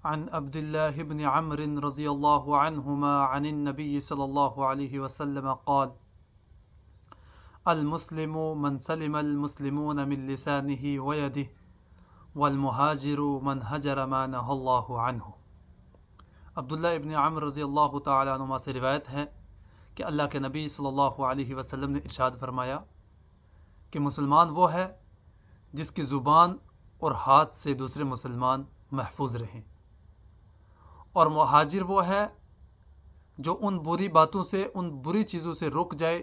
عن عبد الله بن عمرو رضي الله عنهما عن النبي صلى الله عليه وسلم قال: المسلم من سلم المسلمون من لسانه ويده والمهاجر من هجر ما نهى الله عنه۔ عبداللہ ابن عمر رضی اللہ تعالیٰ عنہما سے روایت ہے کہ اللہ کے نبی صلی اللہ علیہ وسلم نے ارشاد فرمایا کہ مسلمان وہ ہے جس کی زبان اور ہاتھ سے دوسرے مسلمان محفوظ رہیں، اور مہاجر وہ ہے جو ان بری باتوں سے، ان بری چیزوں سے رک جائے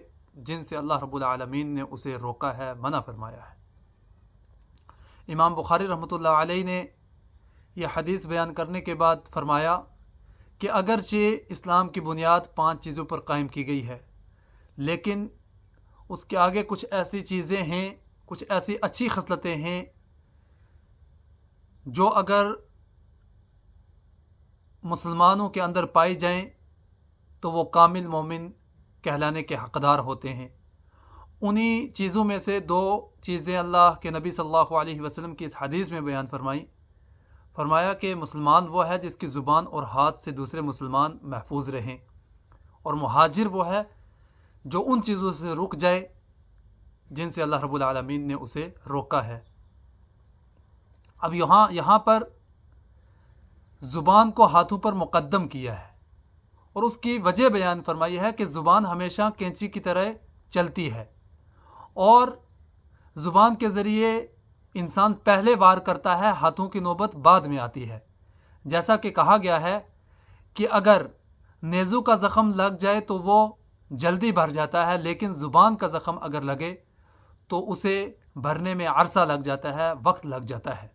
جن سے اللہ رب العالمین نے اسے روکا ہے، منع فرمایا ہے۔ امام بخاری رحمۃ اللہ علیہ نے یہ حدیث بیان کرنے کے بعد فرمایا کہ اگرچہ اسلام کی بنیاد 5 چیزوں پر قائم کی گئی ہے، لیکن اس کے آگے کچھ ایسی چیزیں ہیں، کچھ ایسی اچھی خصلتیں ہیں جو اگر مسلمانوں کے اندر پائی جائیں تو وہ کامل مومن کہلانے کے حقدار ہوتے ہیں۔ انہی چیزوں میں سے 2 چیزیں اللہ کے نبی صلی اللہ علیہ وسلم کی اس حدیث میں بیان فرمایا کہ مسلمان وہ ہے جس کی زبان اور ہاتھ سے دوسرے مسلمان محفوظ رہیں، اور مہاجر وہ ہے جو ان چیزوں سے رک جائے جن سے اللہ رب العالمین نے اسے روکا ہے۔ اب یہاں پر زبان کو ہاتھوں پر مقدم کیا ہے، اور اس کی وجہ بیان فرمائی ہے کہ زبان ہمیشہ کینچی کی طرح چلتی ہے، اور زبان کے ذریعے انسان پہلے وار کرتا ہے، ہاتھوں کی نوبت بعد میں آتی ہے۔ جیسا کہ کہا گیا ہے کہ اگر نیزو کا زخم لگ جائے تو وہ جلدی بھر جاتا ہے، لیکن زبان کا زخم اگر لگے تو اسے بھرنے میں عرصہ لگ جاتا ہے، وقت لگ جاتا ہے۔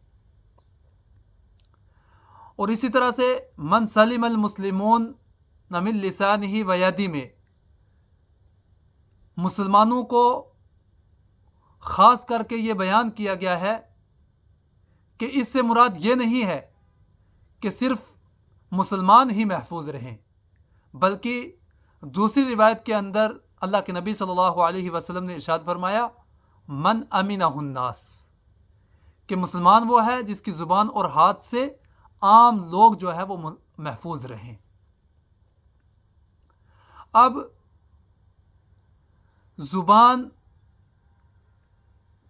اور اسی طرح سے من سلم المسلمون من لسانہ و یدہ میں مسلمانوں کو خاص کر کے یہ بیان کیا گیا ہے کہ اس سے مراد یہ نہیں ہے کہ صرف مسلمان ہی محفوظ رہیں، بلکہ دوسری روایت کے اندر اللہ کے نبی صلی اللہ علیہ وسلم نے ارشاد فرمایا من امنہ الناس، کہ مسلمان وہ ہے جس کی زبان اور ہاتھ سے عام لوگ جو ہے وہ محفوظ رہیں۔ اب زبان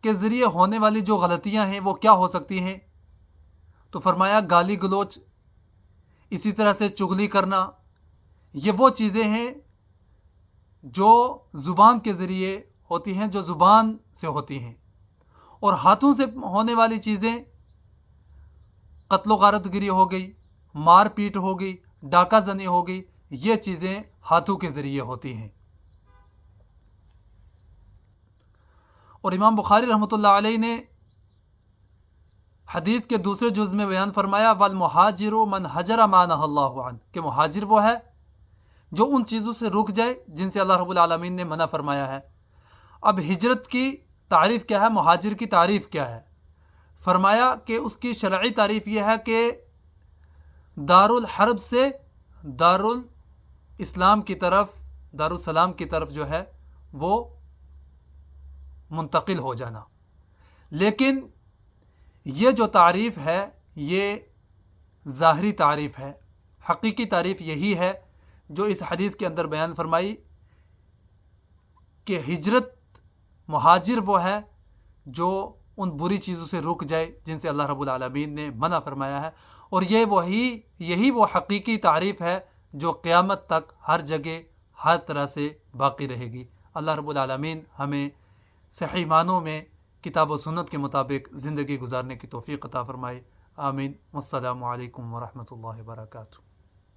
کے ذریعے ہونے والی جو غلطیاں ہیں وہ کیا ہو سکتی ہیں؟ تو فرمایا گالی گلوچ، اسی طرح سے چغلی کرنا، یہ وہ چیزیں ہیں جو زبان کے ذریعے ہوتی ہیں، جو زبان سے ہوتی ہیں۔ اور ہاتھوں سے ہونے والی چیزیں قتل و غارت گری ہو گئی، مار پیٹ ہو گئی، ڈاکہ زنی ہو گئی، یہ چیزیں ہاتھوں کے ذریعے ہوتی ہیں۔ اور امام بخاری رحمۃ اللہ علیہ نے حدیث کے دوسرے جز میں بیان فرمایا والمہاجر من ہجر ما نہی اللہ عنہ، کہ مہاجر وہ ہے جو ان چیزوں سے رک جائے جن سے اللہ رب العالمین نے منع فرمایا ہے۔ اب ہجرت کی تعریف کیا ہے، مہاجر کی تعریف کیا ہے؟ فرمایا کہ اس کی شرعی تعریف یہ ہے کہ دار الحرب سے دار الاسلام کی طرف، دار السلام کی طرف جو ہے وہ منتقل ہو جانا۔ لیکن یہ جو تعریف ہے یہ ظاہری تعریف ہے، حقیقی تعریف یہی ہے جو اس حدیث کے اندر بیان فرمائی کہ ہجرت، مہاجر وہ ہے جو ان بری چیزوں سے رک جائے جن سے اللہ رب العالمین نے منع فرمایا ہے، اور یہی وہ حقیقی تعریف ہے جو قیامت تک ہر جگہ ہر طرح سے باقی رہے گی۔ اللہ رب العالمین ہمیں صحیح معنوں میں کتاب و سنت کے مطابق زندگی گزارنے کی توفیق عطا فرمائے، آمین۔ والسلام علیکم ورحمۃ اللہ وبرکاتہ۔